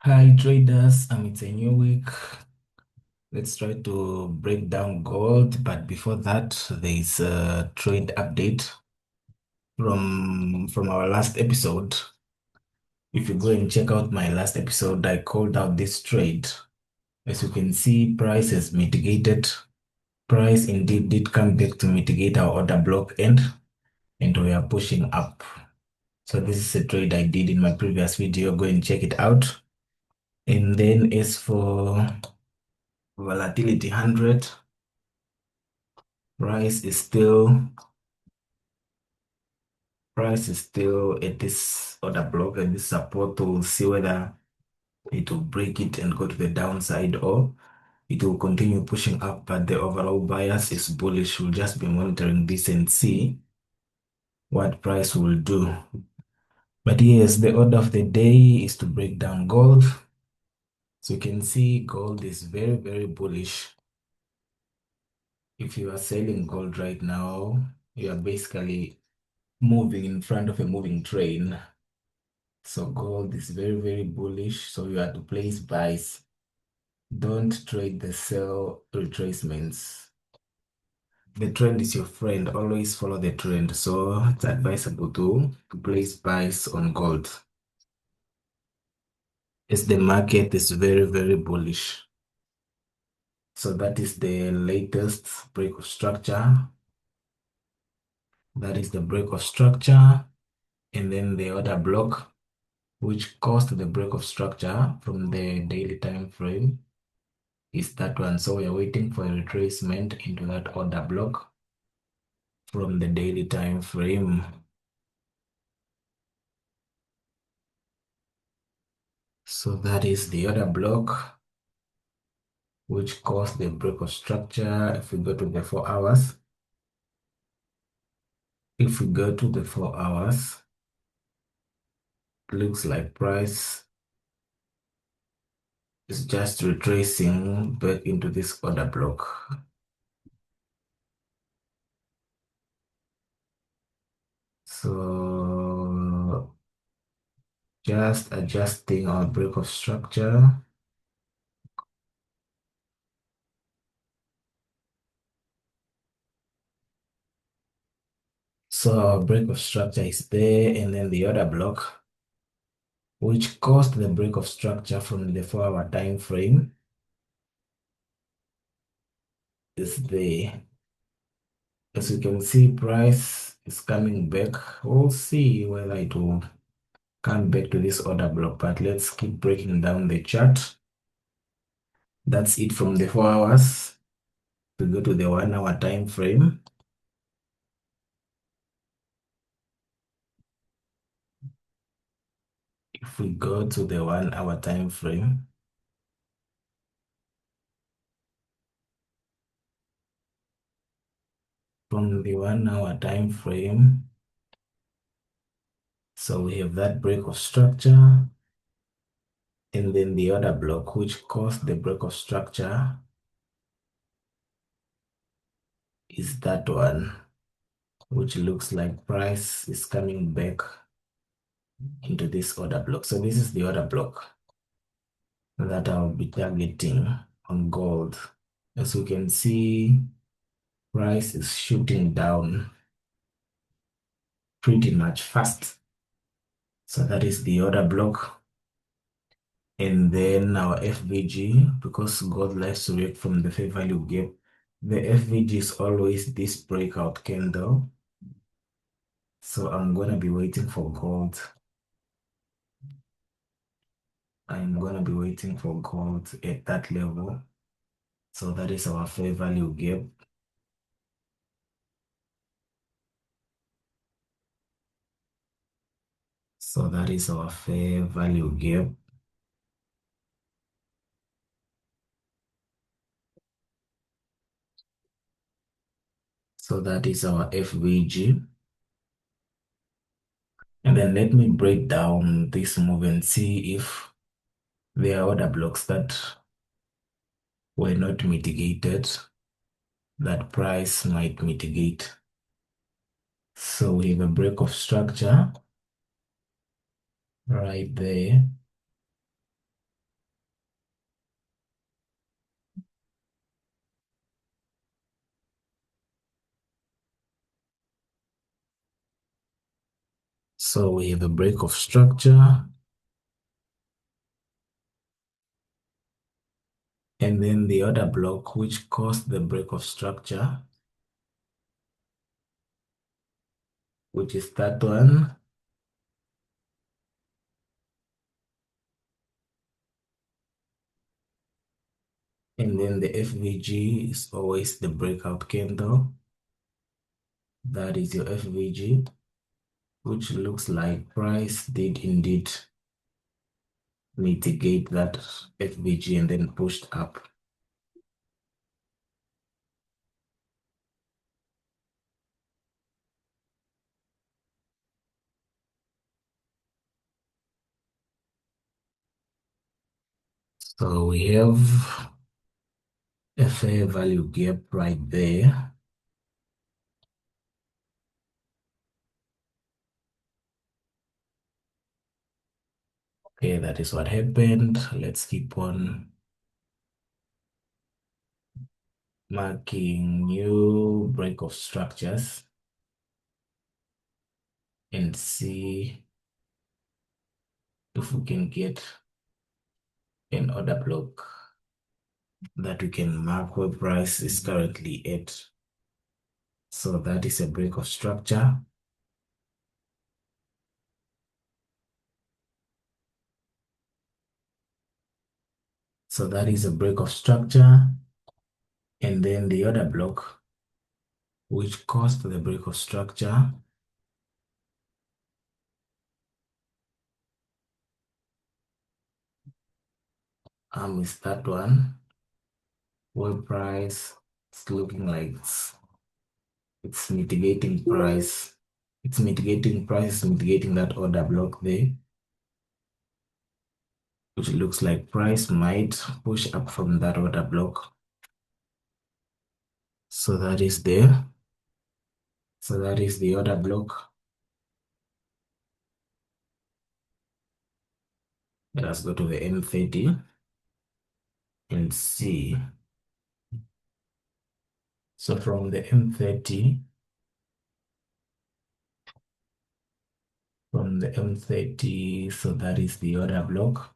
Hi traders, it's a new week. Let's try to break down gold, but before that, there is a trade update from our last episode. If you go and check out my last episode, I called out this trade. As you can see, price has mitigated. Price indeed did come back to mitigate our order block end, and we are pushing up. So this is a trade I did in my previous video. Go and check it out. And then as for volatility 100. Price is still price is still at this order block and this support. We'll see whether it will break it and go to the downside or it will continue pushing up, but the overall bias is bullish. We'll just be monitoring this and see what price will do. But yes, the order of the day is to break down gold. So you can see gold is very, very bullish. If you are selling gold right now, you are basically moving in front of a moving train. So gold is very, very bullish. So you have to place buys. Don't trade the sell retracements. The trend is your friend. Always follow the trend. So it's advisable to place buys on gold. As the market is very, very bullish. So that is the latest break of structure. That is the break of structure. And then the other block, which caused the break of structure from the daily time frame, is that one. So we are waiting for a retracement into that order block from the daily time frame. So that is the order block which caused the break of structure. If we go to the 4 hours, looks like price is just retracing back into this order block. So just adjusting our break of structure. So our break of structure is there, and then the other block, which caused the break of structure from the 4-hour time frame, is there. As you can see, price is coming back. We'll see whether it will come back to this order block, but let's keep breaking down the chart. That's it from the 4 hours. We go to the 1-hour time frame. If we go to the 1-hour time frame, from the 1-hour time frame, so we have that break of structure, and then the other block which caused the break of structure is that one, which looks like price is coming back into this order block. So this is the order block that I'll be targeting on gold. As you can see, price is shooting down pretty much fast. So that is the order block. And then our FVG, because gold likes to react from the fair value gap, the FVG is always this breakout candle. So I'm going to be waiting for gold. I'm going to be waiting for gold at that level. So that is our fair value gap. So that is our fair value gap. So that is our FVG. And then let me break down this move and see if there are other blocks that were not mitigated, that price might mitigate. So we have a break of structure right there. So we have a break of structure, and then the other block which caused the break of structure, which is that one. And then the FVG is always the breakout candle. That is your FVG, which looks like price did indeed mitigate that FVG and then pushed up. So we have a fair value gap right there. Okay, that is what happened. Let's keep on marking new break of structures and see if we can get an order block that we can mark where price is currently at. So that is a break of structure. So that is a break of structure. And then the other block, which caused the break of structure, is that one, where price is looking like it's mitigating price. It's mitigating price, mitigating that order block there, which looks like price might push up from that order block. So that is there. So that is the order block. Let us go to the M30 and see. So from the M30, so that is the order block.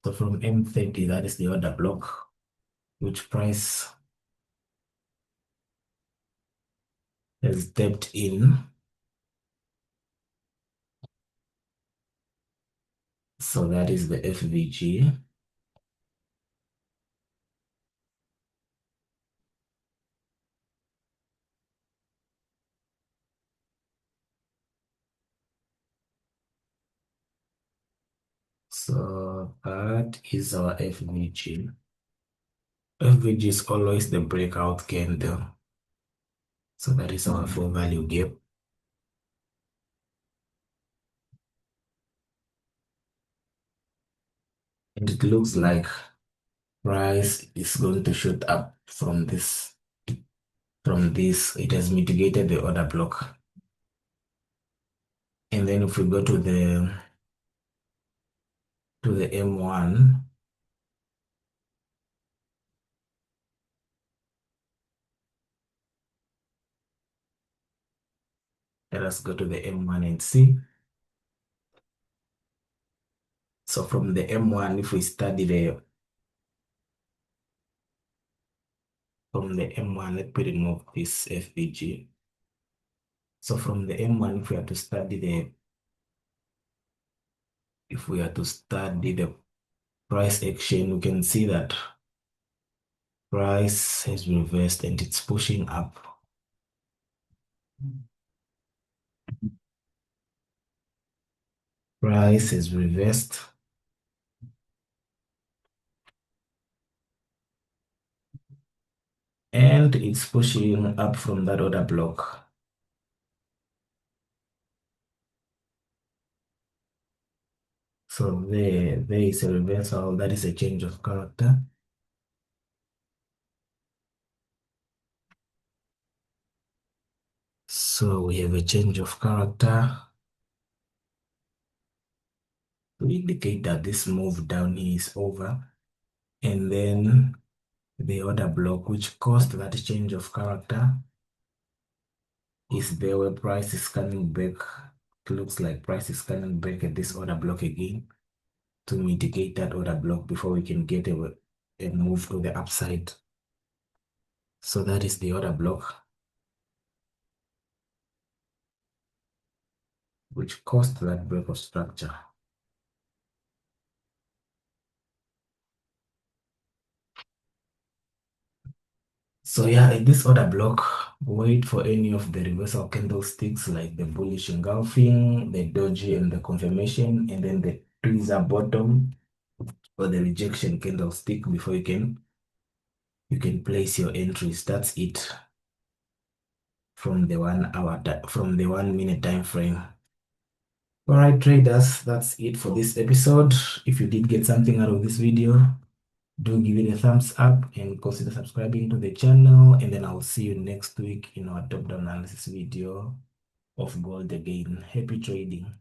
So from M30, that is the order block, which price has stepped in. So that is the FVG. So that is our FVG. FVG is always the breakout candle. So that is our full value gap. And it looks like price is going to shoot up from this. From this, it has mitigated the order block. And then if we go to the M1, let us go to the M1 and see. So from the M1, if we study from the M1, let me remove this FVG. So from the M1, if we are to study the price action, we can see that price has reversed and it's pushing up. Price has reversed. And it's pushing up from that order block. So there is a reversal, that is a change of character. So we have a change of character to indicate that this move down here is over. and then the order block, which caused that change of character, is there where price is coming back. It looks like price is coming back at this order block again to mitigate that order block before we can get a move to the upside. So that is the order block, which caused that break of structure. So yeah, in this order block, wait for any of the reversal candlesticks like the bullish engulfing, the doji, and the confirmation, and then the tweezer bottom or the rejection candlestick before you can place your entries. That's it from the 1 hour from the 1 minute time frame. All right, traders, that's it for this episode. If you did get something out of this video, do give it a thumbs up and consider subscribing to the channel. And then I'll see you next week in our top-down analysis video of gold again. Happy trading.